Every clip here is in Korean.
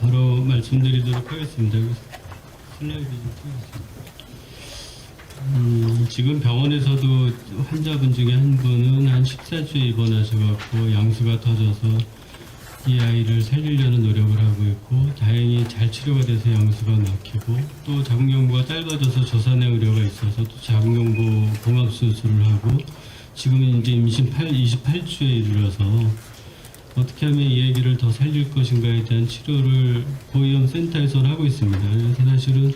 바로 말씀드리도록 하겠습니다. 슬라이드 좀 띄워주세요. 지금 병원에서도 환자분 중에 한 분은 한 14주에 입원하셔갖고 양수가 터져서 이 아이를 살리려는 노력을 하고 있고, 다행히 잘 치료가 돼서 양수가 막히고, 또 자궁경부가 짧아져서 저산의 우려가 있어서 또 자궁경부 봉합 수술을 하고, 지금은 이제 임신 28주에 이르러서 어떻게 하면 이 아기를 더 살릴 것인가에 대한 치료를 고위험 센터에서는 하고 있습니다. 그래서 사실은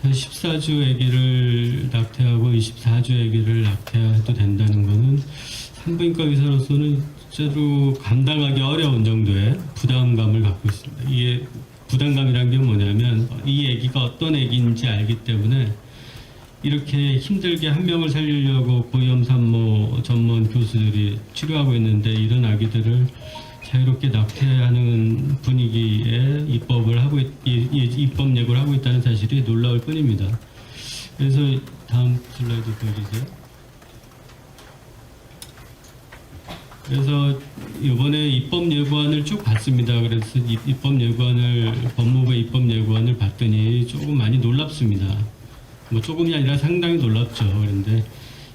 14주 아기를 낙태하고 24주 아기를 낙태해도 된다는 것은 산부인과 의사로서는 실제로 감당하기 어려운 정도의 부담감을 갖고 있습니다. 이게 부담감이란 게 뭐냐면 이 아기가 어떤 아기인지 알기 때문에 이렇게 힘들게 한 명을 살리려고 고위험 산모 전문 교수들이 치료하고 있는데, 이런 아기들을 자유롭게 낙태하는 분위기에 입법 예고를 하고 있다는 사실이 놀라울 뿐입니다. 그래서 다음 슬라이드 보여주세요. 그래서 이번에 입법 예고안을 쭉 봤습니다. 그래서 입법 예고안을, 법무부의 입법 예고안을 봤더니 조금 많이 놀랍습니다. 뭐 조금이 아니라 상당히 놀랍죠. 그런데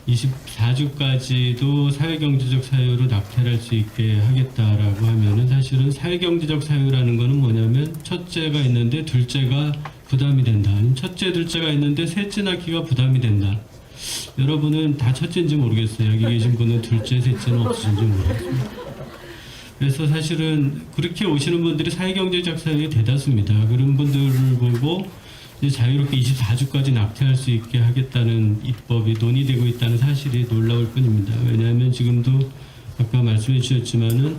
24주까지도 사회경제적 사유로 낙태를 할 수 있게 하겠다라고 하면은, 사실은 사회경제적 사유라는 거는 뭐냐면 첫째가 있는데 둘째가 부담이 된다. 아니면 첫째, 둘째가 있는데 셋째 낳기가 부담이 된다. 여러분은 다 첫째인지 모르겠어요. 여기 계신 분은 둘째, 셋째는 없으신지 모르겠습니다. 그래서 사실은 그렇게 오시는 분들이 사회경제적 사유에 대다수입니다. 그런 분들을 보고 자유롭게 24주까지 낙태할 수 있게 하겠다는 입법이 논의되고 있다는 사실이 놀라울 뿐입니다. 왜냐하면 지금도 아까 말씀해 주셨지만은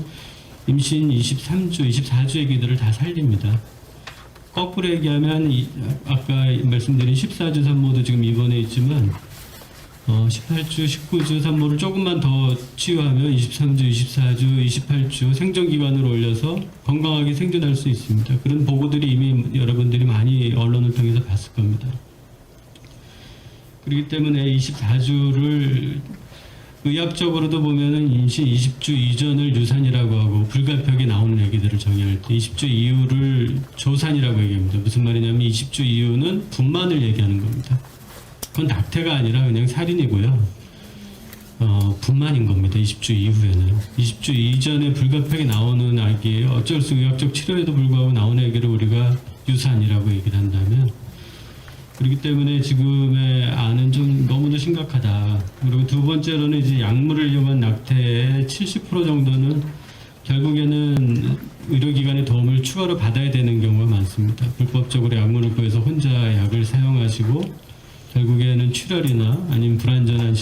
임신 23주, 24주 아기들을 다 살립니다. 거꾸로 얘기하면 아까 말씀드린 14주 산모도 지금 입원해 있지만 18주, 19주 산모를 조금만 더 치유하면 23주, 24주, 28주 생존기간을 올려서 건강하게 생존할 수 있습니다. 그런 보고들이 이미 여러분들이 많이 언론을 통해서 봤을 겁니다. 그렇기 때문에 24주를 의학적으로도 보면은 임신 20주 이전을 유산이라고 하고, 불가피하게 나오는 아기들을 정의할 때 20주 이후를 조산이라고 얘기합니다. 무슨 말이냐면 20주 이후는 분만을 얘기하는 겁니다. 그건 낙태가 아니라 그냥 살인이고요. 분만인 겁니다. 20주 이후에는. 20주 이전에 불가피하게 나오는 아기예요. 어쩔 수 의학적 치료에도 불구하고 나오는 아기를 우리가 유산이라고 얘기를 한다면, 그렇기 때문에 지금의 안은 좀 너무도 심각하다. 그리고 두 번째로는 이제 약물을 이용한 낙태의 70% 정도는 결국에는 의료기관의 도움을 추가로 받아야 되는 경우가 많습니다. 불법적으로 약물을 구해서 혼자 약을 사용하시고 결국에는 출혈이나 아니면 불안전한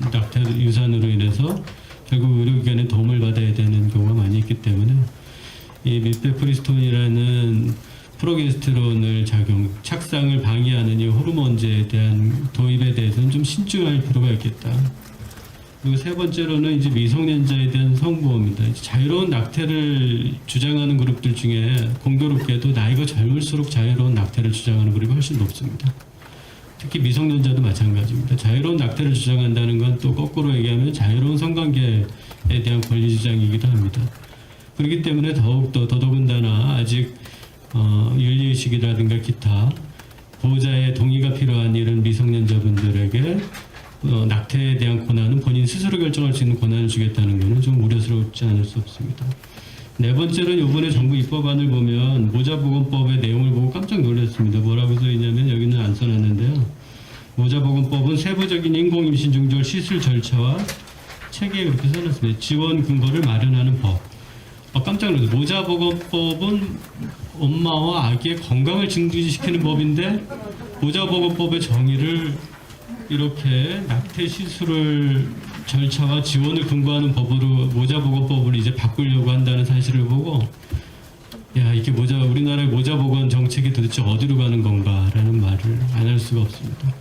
낙태 유산으로 인해서 결국 의료기관의 도움을 받아야 되는 경우가 많이 있기 때문에 이 밀페프리스톤이라는 프로게스테론을 착상을 방해하는 이 호르몬제에 대한 도입에 대해서는 좀 신중할 필요가 있겠다. 그리고 세 번째로는 이제 미성년자에 대한 성보호입니다. 자유로운 낙태를 주장하는 그룹들 중에 공교롭게도 나이가 젊을수록 자유로운 낙태를 주장하는 그룹이 훨씬 높습니다. 특히 미성년자도 마찬가지입니다. 자유로운 낙태를 주장한다는 건 또 거꾸로 얘기하면 자유로운 성관계에 대한 권리 주장이기도 합니다. 그렇기 때문에 더더군다나 아직 윤리의식이라든가 기타 보호자의 동의가 필요한 이런 미성년자분들에게 낙태에 대한 권한은 본인 스스로 결정할 수 있는 권한을 주겠다는 것은 좀 우려스럽지 않을 수 없습니다. 네 번째로는 이번에 정부 입법안을 보면 모자보건법의 내용을 보고 깜짝 놀랐습니다. 뭐라고 써있냐면, 여기는 안 써놨는데요. 모자보건법은 세부적인 인공임신 중절 시술 절차와 체계에 그렇게 써놨습니다. 지원 근거를 마련하는 법. 깜짝 놀랐어요. 모자보건법은 엄마와 아기의 건강을 증진시키는 법인데 모자보건법의 정의를 이렇게 낙태 시술을 절차와 지원을 근거하는 법으로 모자보건법을 이제 바꾸려고 한다는 사실을 보고, 야, 이게 우리나라의 모자보건 정책이 도대체 어디로 가는 건가라는 말을 안 할 수가 없습니다.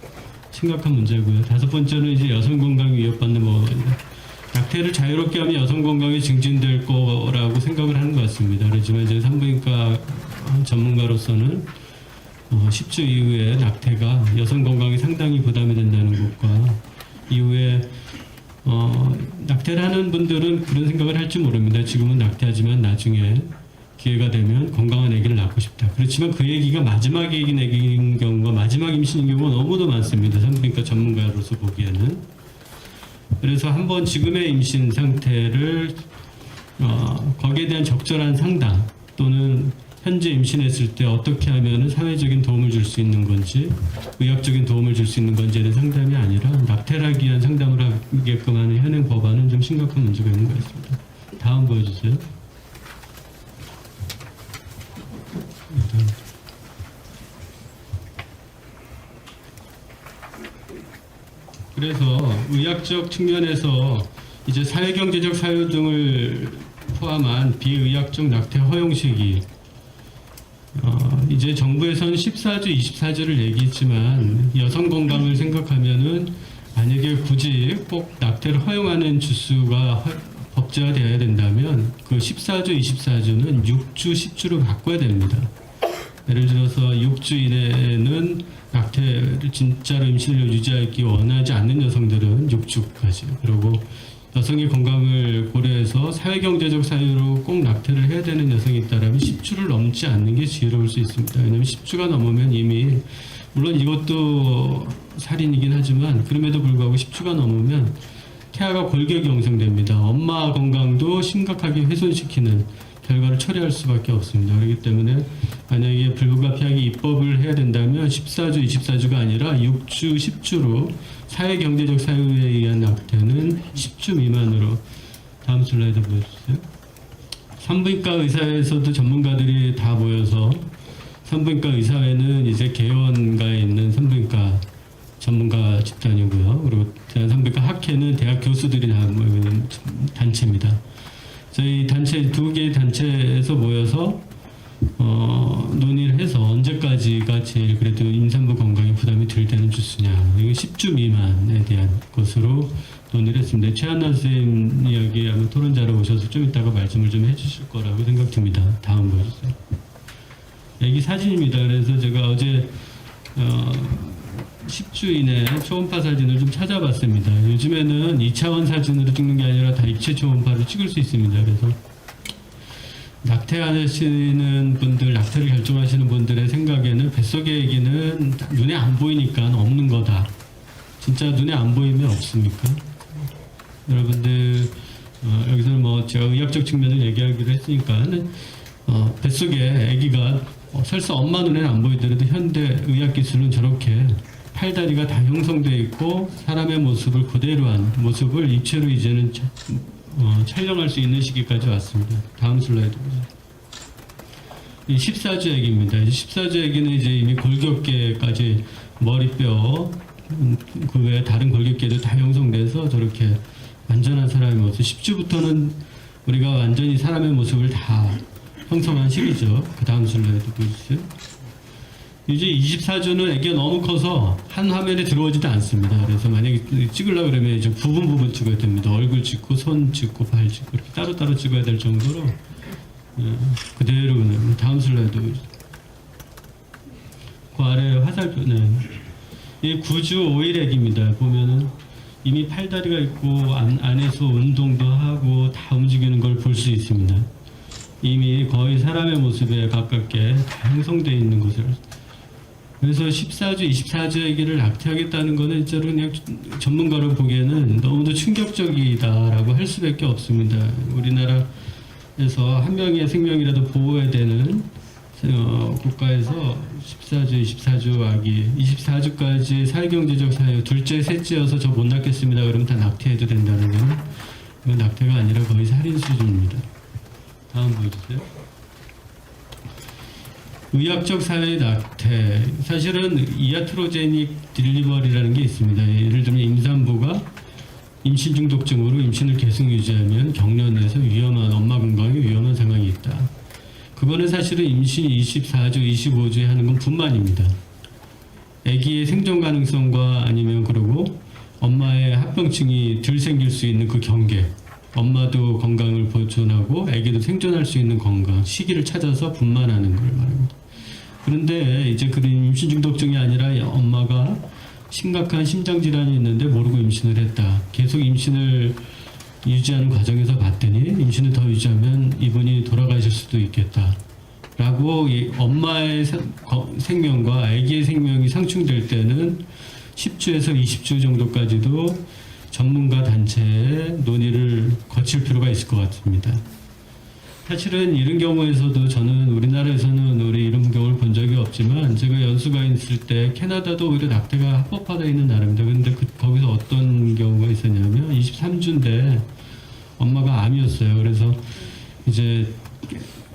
심각한 문제고요. 다섯 번째는 이제 여성 건강이 위협받는 법입니다. 낙태를 자유롭게 하면 여성 건강이 증진될 거라고 생각을 하는 것 같습니다. 그렇지만 이제 산부인과 전문가로서는 10주 이후에 낙태가 여성 건강에 상당히 부담이 된다는 것과, 이후에 낙태를 하는 분들은 그런 생각을 할지 모릅니다. 지금은 낙태하지만 나중에 기회가 되면 건강한 아기를 낳고 싶다. 그렇지만 그 아기가 마지막 아기인 경우가 마지막 임신인 경우가 너무도 많습니다. 산부인과 전문가로서 보기에는. 그래서 한번 지금의 임신 상태를 거기에 대한 적절한 상담 또는 현재 임신했을 때 어떻게 하면 사회적인 도움을 줄 수 있는 건지 의학적인 도움을 줄 수 있는 건지에 대한 상담이 아니라 낙태를 하기 위한 상담을 하게끔 하는 현행 법안은 좀 심각한 문제가 있는 것 같습니다. 다음 보여주세요. 그래서 의학적 측면에서 이제 사회경제적 사유 등을 포함한 비의학적 낙태 허용 시기 이제 정부에서는 14주, 24주를 얘기했지만 여성 건강을 생각하면은 만약에 굳이 꼭 낙태를 허용하는 주수가 법제화되어야 된다면 그 14주, 24주는 6주, 10주로 바꿔야 됩니다. 예를 들어서 6주 이내에는 낙태를 진짜로 임신을 유지하기 원하지 않는 여성들은 6주까지, 그리고 여성의 건강을 고려해서 사회경제적 사유로 꼭 낙태를 해야 되는 여성이 있다면 10주를 넘지 않는 게 지혜로울 수 있습니다. 왜냐하면 10주가 넘으면 이미 물론 이것도 살인이긴 하지만 그럼에도 불구하고 10주가 넘으면 태아가 골격이 형성됩니다. 엄마 건강도 심각하게 훼손시키는 결과를 초래할 수밖에 없습니다. 그렇기 때문에 만약에 불가피하게 입법을 해야 된다면 14주, 24주가 아니라 6주, 10주로 사회경제적 사유에 의한 낙태는 10주 미만으로. 다음 슬라이드 보여주세요. 산부인과 의사회에서도 전문가들이 다 모여서 산부인과 의사회는 이제 개원가에 있는 산부인과 전문가 집단이고요. 그리고 산부인과 학회는 대학 교수들이 다 모이는 단체입니다. 저희 단체 두 개의 단체에서 모여서 논의를 해서 언제까지가 제일 그래도 임산부 건강에 부담이 덜 되는 주수냐, 이거 10주 미만에 대한 것으로 논의를 했습니다. 최한나 선생님 이야기 아마 토론자로 오셔서 좀 이따가 말씀을 좀 해주실 거라고 생각됩니다. 다음 보여주세요. 여기 사진입니다. 그래서 제가 어제 10주 이내 초음파 사진을 좀 찾아봤습니다. 요즘에는 2차원 사진으로 찍는 게 아니라 다 입체 초음파로 찍을 수 있습니다. 그래서 낙태하시는 분들, 낙태를 결정하시는 분들의 생각에는 뱃속의 아기는 눈에 안 보이니까 없는 거다. 진짜 눈에 안 보이면 없습니까? 여러분들 여기서는 뭐 제가 의학적 측면을 얘기하기로 했으니까 뱃속에 아기가 설사 엄마 눈에는 안 보이더라도 현대 의학 기술은 저렇게 팔다리가 다 형성되어 있고 사람의 모습을 그대로 한 모습을 입체로 이제는 촬영할 수 있는 시기까지 왔습니다. 다음 슬라이드 보세요. 이 14주 아기입니다. 14주 아기는 이제 이미 골격계까지 머리뼈 그 외에 다른 골격계도 다 형성돼서 저렇게 완전한 사람의 모습. 10주부터는 우리가 완전히 사람의 모습을 다 형성한 시기죠. 그 다음 슬라이드 보여주세요. 이제 24주는 아기가 너무 커서 한 화면에 들어오지도 않습니다. 그래서 만약에 찍으려고 그러면 이제 부분 찍어야 됩니다. 얼굴 찍고 손 찍고 발 찍고 이렇게 따로따로 찍어야 될 정도로 그대로. 다음 슬라이드 보여주세요. 그 아래 화살표. 이 9주 5일 아기입니다. 보면은 이미 팔다리가 있고 안에서 운동도 하고 다 움직이는 걸 볼 수 있습니다. 이미 거의 사람의 모습에 가깝게 다 형성되어 있는 것을. 그래서 14주, 24주 아기를 낙태하겠다는 거는 진짜로 그냥 전문가로 보기에는 너무도 충격적이다라고 할 수밖에 없습니다. 우리나라에서 한 명의 생명이라도 보호해야 되는 국가에서 14주, 24주 아기, 24주까지 사회경제적 사유, 둘째, 셋째여서 저 못 낳겠습니다. 그러면 다 낙태해도 된다는 거는 이건 낙태가 아니라 거의 살인 수준입니다. 다음 보여주세요. 의학적 사회 낙태. 사실은 이아트로제닉 딜리버리라는 게 있습니다. 예를 들면 임산부가 임신 중독증으로 임신을 계속 유지하면 경련에서 위험한, 엄마 건강에 위험한 상황이 있다. 그거는 사실은 임신 24주, 25주에 하는 건 분만입니다. 아기의 생존 가능성과 아니면 그리고 엄마의 합병증이 덜 생길 수 있는 그 경계, 엄마도 건강을 보존하고 아기도 생존할 수 있는 건강 시기를 찾아서 분만하는 걸 말합니다. 그런데 이제 그런 임신 중독증이 아니라 엄마가 심각한 심장 질환이 있는데 모르고 임신을 했다. 계속 임신을 유지하는 과정에서 봤더니 임신을 더 유지하면 이분이 돌아가실 수도 있겠다. 라고 이 엄마의 생명과 아기의 생명이 상충될 때는 10주에서 20주 정도까지도 전문가 단체의 논의를 거칠 필요가 있을 것 같습니다. 사실은 이런 경우에서도 저는 우리나라에서는 우리 이런 경우를 본 적이 없지만 제가 연수가 있을 때 캐나다도 오히려 낙태가 합법화되어 있는 나라입니다. 근데 거기서 어떤 경우가 있었냐면 23주인데 엄마가 암이었어요. 그래서 이제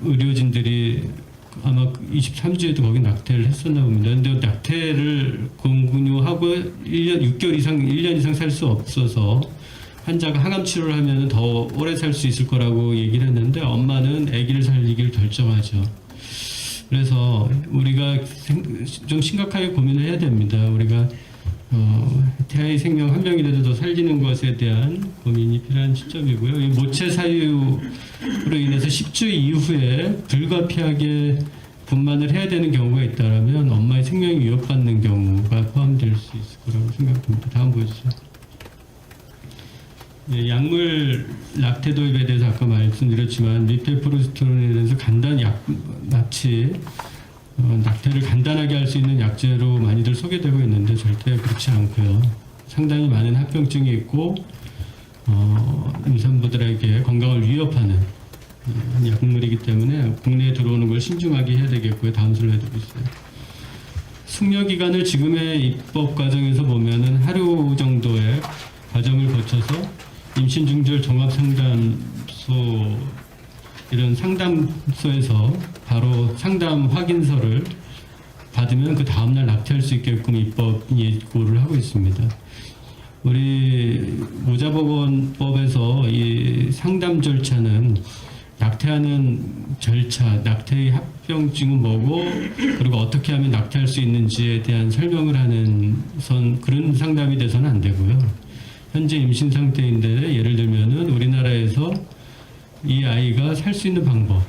의료진들이 아마 23주에도 거기 낙태를 했었나 봅니다. 근데 낙태를 권유하고 6개월 이상, 1년 이상 살 수 없어서 환자가 항암 치료를 하면 더 오래 살 수 있을 거라고 얘기를 했는데 엄마는 아기를 살리기를 결정하죠. 그래서 우리가 좀 심각하게 고민을 해야 됩니다. 우리가 태아의 생명 한 명이라도 더 살리는 것에 대한 고민이 필요한 시점이고요. 이 모체 사유로 인해서 10주 이후에 불가피하게 분만을 해야 되는 경우가 있다면 엄마의 생명이 위협받는 경우가 포함될 수 있을 거라고 생각됩니다. 다음 보여주세요. 네, 약물 낙태 도입에 대해서 아까 말씀드렸지만 미페프로스테론에 대해서 마치 낙태를 간단하게 할 수 있는 약제로 많이들 소개되고 있는데 절대 그렇지 않고요. 상당히 많은 합병증이 있고 임산부들에게 건강을 위협하는 약물이기 때문에 국내에 들어오는 걸 신중하게 해야 되겠고요. 다음 슬라이드 보세요. 숙려 기간을 지금의 입법 과정에서 보면은 하루 정도의 과정을 거쳐서 임신 중절 종합 상담소 이런 상담소에서 바로 상담 확인서를 받으면 그 다음날 낙태할 수 있게끔 입법 예고를 하고 있습니다. 우리 모자보건법에서 이 상담 절차는 낙태하는 절차, 낙태의 합병증은 뭐고 그리고 어떻게 하면 낙태할 수 있는지에 대한 설명을 하는 그런 상담이 돼서는 안 되고요. 현재 임신 상태인데 예를 들면은 우리나라에서 이 아이가 살 수 있는 방법,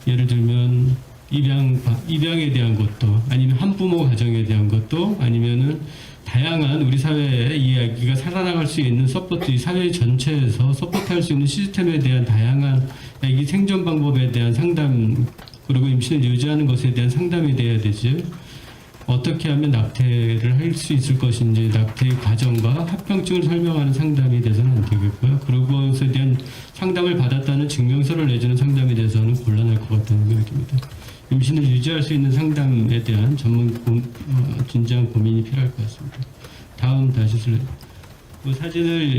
예를 들면 입양에 대한 것도 아니면 한부모 가정에 대한 것도 아니면은 다양한 우리 사회에 이 아기가 살아나갈 수 있는 서포트, 이 사회 전체에서 서포트할 수 있는 시스템에 대한 다양한 아기 생존 방법에 대한 상담 그리고 임신을 유지하는 것에 대한 상담이 돼야 되지. 어떻게 하면 낙태를 할 수 있을 것인지 낙태의 과정과 합병증을 설명하는 상담이 돼서는 안 되겠고요. 그것에 대한 상담을 받았다는 증명서를 내주는 상담에 대해서는 곤란할 것 같다는 생각이 듭니다. 임신을 유지할 수 있는 상담에 대한 진지한 고민이 필요할 것 같습니다. 다음 다시 슬라이드.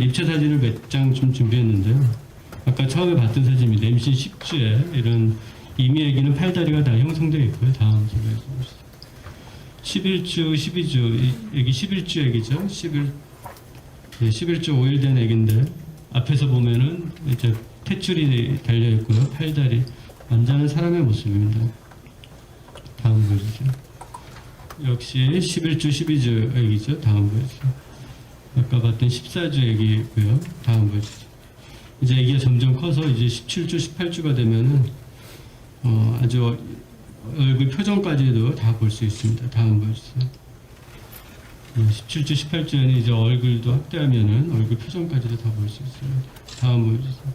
입체 사진을 몇 장 좀 준비했는데요. 아까 처음에 봤던 사진입니다. 임신 10주에 이런 이미 아기는 팔다리가 다 형성되어 있고요. 다음 슬라이드 보시죠. 11주, 12주, 여기 11주 애기죠. 11주 5일 된 애기인데 앞에서 보면은 이제 탯줄이 달려 있고요. 팔다리 완전한 사람의 모습입니다. 다음 보여주세요. 역시 11주, 12주 애기죠. 다음 보여주세요. 아까 봤던 14주 애기고요. 다음 보여주세요. 이제 애기가 점점 커서 이제 17주, 18주가 되면은 아주 얼굴 표정까지도 다 볼 수 있습니다. 다음 보여주세요. 17주, 18주에는 이제 얼굴도 확대하면은 얼굴 표정까지도 다 볼 수 있어요. 다음 보여주세요.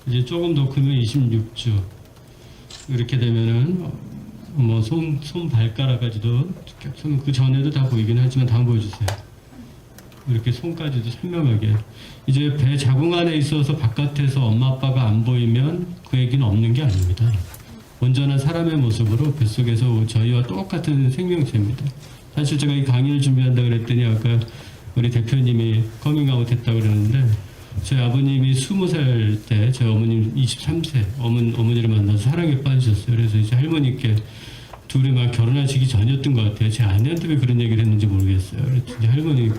이제 조금 더 크면 26주. 이렇게 되면은 뭐 손 발가락까지도 그 전에도 다 보이긴 하지만 다음 보여주세요. 이렇게 손까지도 선명하게. 이제 배 자궁 안에 있어서 바깥에서 엄마 아빠가 안 보이면 그 얘기는 없는 게 아닙니다. 온전한 사람의 모습으로 뱃속에서 저희와 똑같은 생명체입니다. 사실 제가 이 강의를 준비한다고 그랬더니 아까 우리 대표님이 커밍아웃 했다고 그러는데 저희 아버님이 20살 때 저희 어머님 23세 어머니를 만나서 사랑에 빠지셨어요. 그래서 이제 할머니께 둘이 막 결혼하시기 전이었던 것 같아요. 제 아내한테 왜 그런 얘기를 했는지 모르겠어요. 그래서 할머니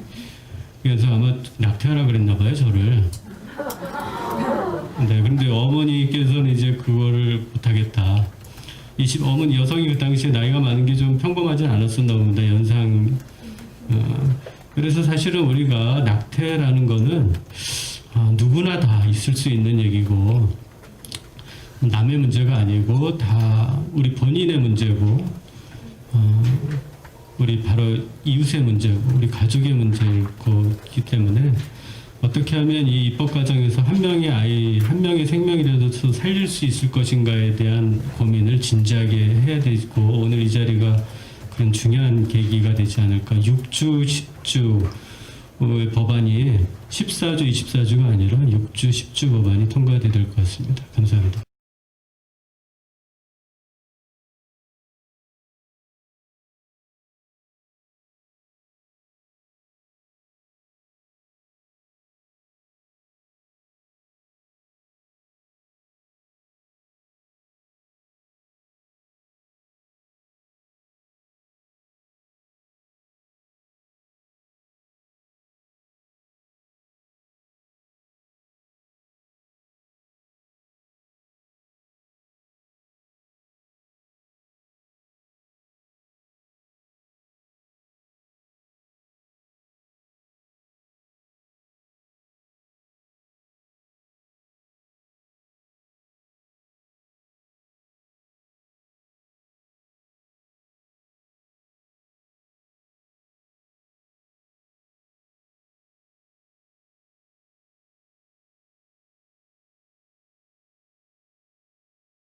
그래서 아마 낙태하라 그랬나 봐요, 저를. 네, 그런데 어머니께서는 이제 그거를 못하겠다. 어머니 여성이 그 당시에 나이가 많은 게 좀 평범하지 않았었나 봅니다. 연상. 그래서 사실은 우리가 낙태라는 거는 누구나 다 있을 수 있는 얘기고 남의 문제가 아니고 다 우리 본인의 문제고 우리 바로 이웃의 문제고 우리 가족의 문제이기 때문에 어떻게 하면 이 입법 과정에서 한 명의 아이, 한 명의 생명이라도 살릴 수 있을 것인가에 대한 고민을 진지하게 해야 되고, 오늘 이 자리가 그런 중요한 계기가 되지 않을까. 6주, 10주 법안이 14주, 24주가 아니라 6주, 10주 법안이 통과돼야 될 것 같습니다. 감사합니다.